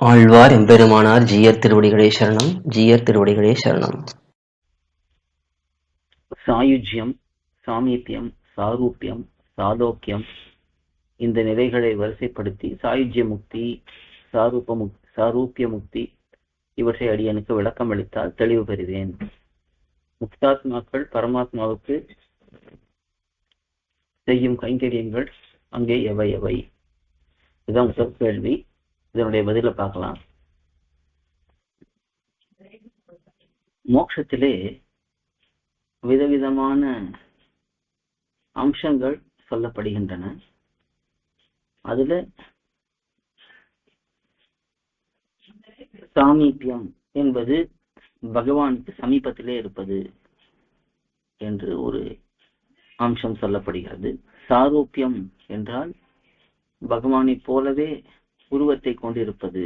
ஆழ்வார் எம்பெருமானார் ஜீயர் திருவடிகளே சரணம். ஜீயர் திருவடிகளே சரணம். சாயுஜ்யம், சாமீத்தியம், சாரூபியம், சாலோக்கியம் இந்த நிலைகளை வரிசைப்படுத்தி சாயுஜ்ய முக்தி, சாரூபிய முக்தி இவற்றை அடியனுக்கு விளக்கம் அளித்தால் தெளிவு பெறுவேன். முக்தாத்மாக்கள் பரமாத்மாவுக்கு செய்யும் கைங்கரியங்கள் அங்கே எவை எவை? இதுதான் முதல் கேள்வி. இதனுடைய பதில பார்க்கலாம். மோட்சத்திலே விதவிதமான அம்சங்கள் சொல்லப்படுகின்றன. அதுல சாமீபியம் என்பது பகவானுக்கு சமீபத்திலே இருப்பது என்று ஒரு அம்சம் சொல்லப்படுகிறது. சாரூபியம் என்றால் பகவானை போலவே உருவத்தை கொண்டிருப்பது.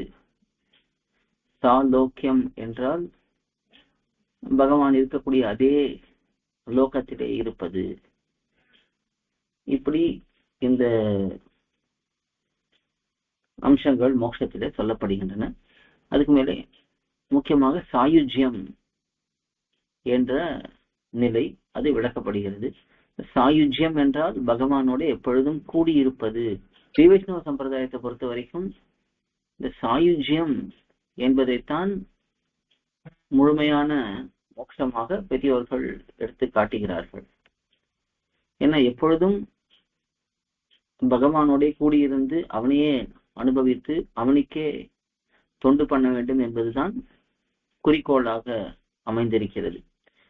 சாலோக்கியம் என்றால் பகவான் இருக்கக்கூடிய அதே லோகத்திலே இருப்பது. இப்படி இந்த அம்சங்கள் மோட்சத்திலே சொல்லப்படுகின்றன. அதுக்கு மேலே முக்கியமாக சாயுஜ்யம் என்ற நிலை அது விளக்கப்படுகிறது. சாயுஜ்யம் என்றால் பகவானோட எப்பொழுதும் கூடியிருப்பது. ஸ்ரீ வைஷ்ணவ சம்பிரதாயத்தை பொறுத்த வரைக்கும் இந்த சாயுஜ்யம் என்பதைத்தான் முழுமையான மோட்சமாக பெரியோர்கள் எடுத்து காட்டுகிறார்கள். ஏன்னா எப்பொழுதும் பகவானோட கூடியிருந்து அவனையே அனுபவித்து அவனுக்கே தொண்டு பண்ண வேண்டும் என்பதுதான் குறிக்கோளாக அமைந்திருக்கிறது.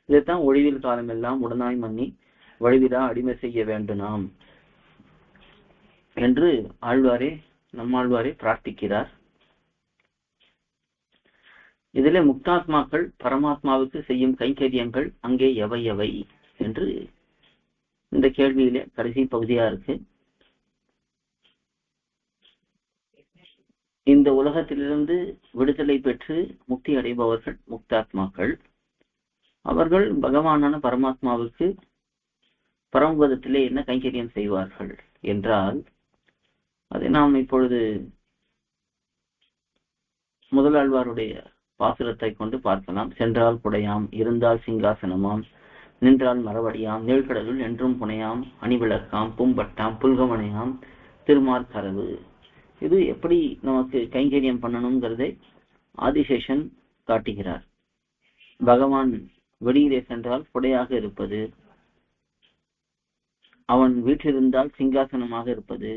இதைத்தான் ஒழிவில் காலம் எல்லாம் உடனாய் மன்னி வழிவிடா அடிமை செய்ய வேண்டும் நாம் என்று நம்மாழ்வாரே பிரார்த்திக்கிறார். இதிலே முக்தாத்மாக்கள் பரமாத்மாவுக்கு செய்யும் கைங்கரியங்கள் அங்கே எவை எவை என்று இந்த கேள்வியிலே கடைசி பகுதியா இருக்கு. இந்த உலகத்திலிருந்து விடுதலை பெற்று முக்தி அடைபவர்கள் முக்தாத்மாக்கள். அவர்கள் பகவானான பரமாத்மாவுக்கு பரமபதத்திலே என்ன கைங்கரியம் செய்வார்கள் என்றால் அதை நாம் இப்பொழுது முதலாழ்வாருடைய பாசுரத்தை கொண்டு பார்க்கலாம். சென்றால் புடையாம், இருந்தால் சிங்காசனமாம், நின்றால் மரவடியாம், நீழ்கடலுள் என்றும் புனையாம், அணிவிளக்காம், பூம்பட்டாம், புல்கமனையாம், திருமார்கரவு. இது எப்படி நமக்கு கைங்கரியம் பண்ணணுங்கிறதை ஆதிசேஷன் காட்டுகிறார். பகவான் வெளியிலே சென்றால் புடையாக இருப்பது, அவன் வீட்டிலிருந்தால் சிங்காசனமாக இருப்பது,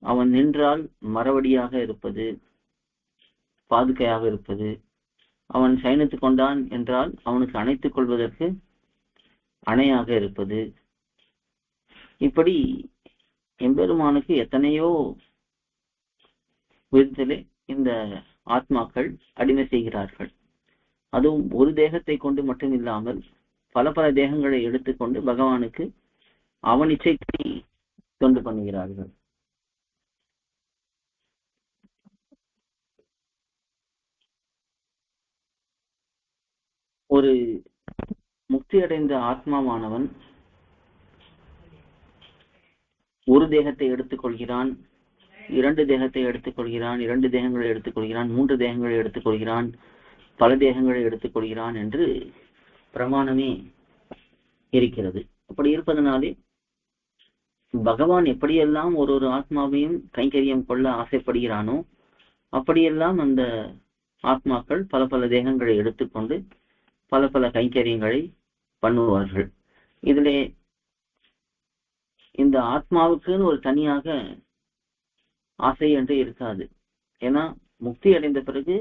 அவன் நின்றால் மரவடியாக இருப்பது, பாதுகையாக இருப்பது, அவன் சயனித்துக் கொண்டான் என்றால் அவனுக்கு அணைத்துக் கொள்வதற்கு அணையாக இருப்பது. இப்படி எம்பெருமானுக்கு எத்தனையோ விதத்திலே இந்த ஆத்மாக்கள் அடிமை செய்கிறார்கள். அதுவும் ஒரு தேகத்தை கொண்டு மட்டும் இல்லாமல் பல பல தேகங்களை எடுத்துக்கொண்டு பகவானுக்கு அவனிச்சைக்கு தொண்டு பண்ணுகிறார்கள். ஒரு முக்தி அடைந்த ஆத்மாவானவன் ஒரு தேகத்தை எடுத்துக்கொள்கிறான், 2 தேகத்தை எடுத்துக்கொள்கிறான், 2 தேகங்களை எடுத்துக்கொள்கிறான், 3 தேகங்களை எடுத்துக்கொள்கிறான், பல தேகங்களை எடுத்துக்கொள்கிறான் என்று பிரமாணமே இருக்கிறது. அப்படி இருப்பதனாலே பகவான் எப்படியெல்லாம் ஒரு ஆத்மாவையும் கைங்கரியம் கொள்ள ஆசைப்படுகிறானோ அப்படியெல்லாம் அந்த ஆத்மாக்கள் பல பல தேகங்களை எடுத்துக்கொண்டு பல பல கைங்கரியங்களை பண்ணுவார்கள். இதிலே இந்த ஆத்மாவுக்குன்னு ஒரு தனியாக ஆசை என்று இருக்காது. ஏன்னா முக்தி அடைந்த பிறகு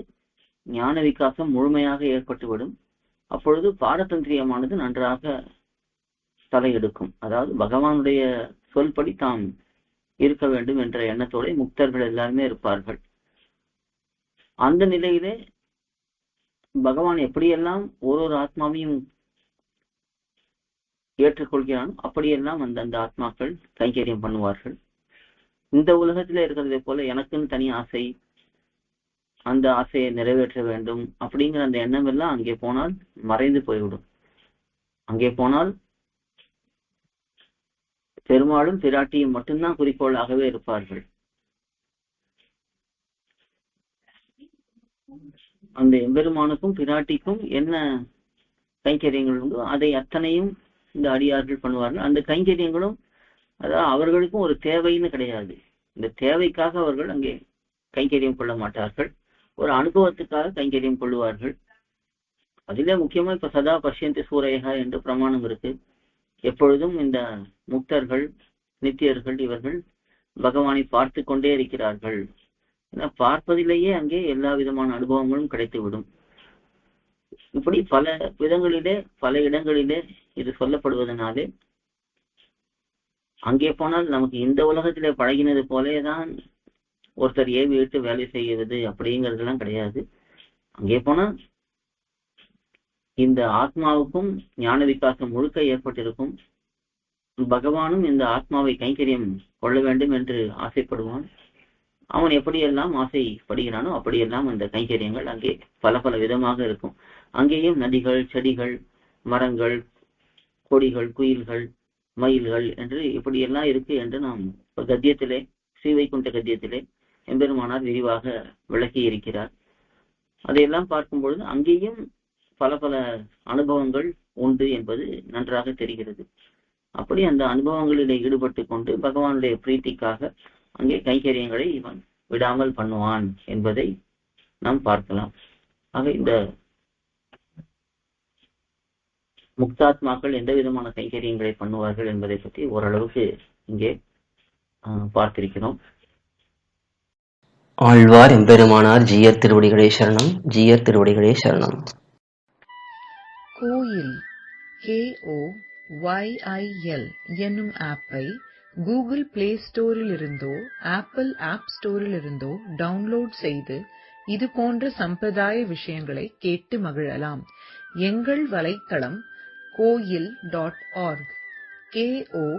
ஞான விகாசம் முழுமையாக ஏற்பட்டுவிடும். அப்பொழுது பாரதந்திரியமானது நன்றாக தலையெடுக்கும். அதாவது பகவானுடைய சொல்படி தாம் இருக்க வேண்டும் என்ற எண்ணத்தோட முக்தர்கள் எல்லாருமே இருப்பார்கள். அந்த நிலையிலே பகவான் எப்படியெல்லாம் ஒரு ஆத்மாவையும் ஏற்றுக்கொள்கிறானோ அப்படியெல்லாம் அந்த ஆத்மாக்கள் கைங்கரியம் பண்ணுவார்கள். இந்த உலகத்திலே இருக்கிறதை போல எனக்குன்னு தனி ஆசை, அந்த ஆசையை நிறைவேற்ற வேண்டும் அப்படிங்கிற அந்த எண்ணம் எல்லாம் அங்கே போனால் மறைந்து போய்விடும். அங்கே போனால் பெருமாளும் பிராட்டியும் மட்டும்தான் குறிக்கோளாகவே இருப்பார்கள். அந்த எம்பெருமானுக்கும் பிராட்டிக்கும் என்ன கைங்கரியங்கள் உண்டோ அதை அத்தனையும் இந்த அடியார்கள் பண்ணுவார்கள். அந்த கைங்கரியங்களும் அதாவது அவர்களுக்கும் ஒரு தேவைன்னு கிடையாது. இந்த தேவைக்காக அவர்கள் அங்கே கைங்கரியம் கொள்ள மாட்டார்கள், ஒரு அனுபவத்துக்காக கைங்கரியம் கொள்ளுவார்கள். அதிலே முக்கியமா இப்ப சதா பஷ்யந்தி சூரையகா என்று பிரமாணம் இருக்கு. எப்பொழுதும் இந்த முக்தர்கள் நித்தியர்கள் இவர்கள் பகவானை பார்த்து கொண்டே இருக்கிறார்கள். ஏன்னா பார்ப்பதிலேயே அங்கே எல்லா விதமான அனுபவங்களும் கிடைத்துவிடும். இப்படி பல விதங்களிலே பல இடங்களிலே இது சொல்லப்படுவதனாலே அங்கே போனால் நமக்கு இந்த உலகத்திலே பழகினது போலேதான் ஒருத்தர் ஏவி விட்டு வேலை செய்வது அப்படிங்கிறதுலாம் கிடையாது. அங்கே போனா இந்த ஆத்மாவுக்கும் ஞான விகாசம் முழுக்க ஏற்பட்டிருக்கும். பகவானும் இந்த ஆத்மாவை கைங்கரியம் கொள்ள வேண்டும் என்று ஆசைப்படுவான். அவன் எப்படியெல்லாம் ஆசைப்படுகிறானோ அப்படியெல்லாம் அந்த கைங்கரியங்கள் அங்கே பல பல விதமாக இருக்கும். அங்கேயும் நதிகள், செடிகள், மரங்கள், கொடிகள், குயில்கள், மயில்கள் என்று இப்படியெல்லாம் இருக்கு என்று நாம் கத்தியத்திலே ஸ்ரீவைகுண்ட கத்தியத்திலே எம்பெருமானார் விரிவாக விளக்கி இருக்கிறார். அதையெல்லாம் பார்க்கும் பொழுது அங்கேயும் பல பல அனுபவங்கள் உண்டு என்பது நன்றாக தெரிகிறது. அப்படி அந்த அனுபவங்களிலே ஈடுபட்டு கொண்டு பகவானுடைய பிரீத்திக்காக அங்கே கைங்கரியங்களை இவன் விடாமல் பண்ணுவான் என்பதை நாம் பார்க்கலாம். ஆக இந்த முக்தாத்மாக்கள் எந்த விதமான கைங்கரியங்களை பண்ணுவார்கள் என்பதை பற்றி ஓரளவுக்கு இங்கே பார்த்திருக்கிறோம். ஆழ்வார் எம்பெருமானார் ஜீயர் திருவடிகளே சரணம். ஜீயர் திருவடிகளே சரணம். கோயில் KOYIL என்னும் ஆப்பை கூகுள் பிளே ஸ்டோரில் இருந்தோ ஆப்பிள் ஆப் ஸ்டோரில் இருந்தோ டவுன்லோட் செய்து இது போன்ற சம்பிரதாய விஷயங்களை கேட்டு மகிழலாம். எங்கள் வலைத்தளம் koil.org KOYIL.org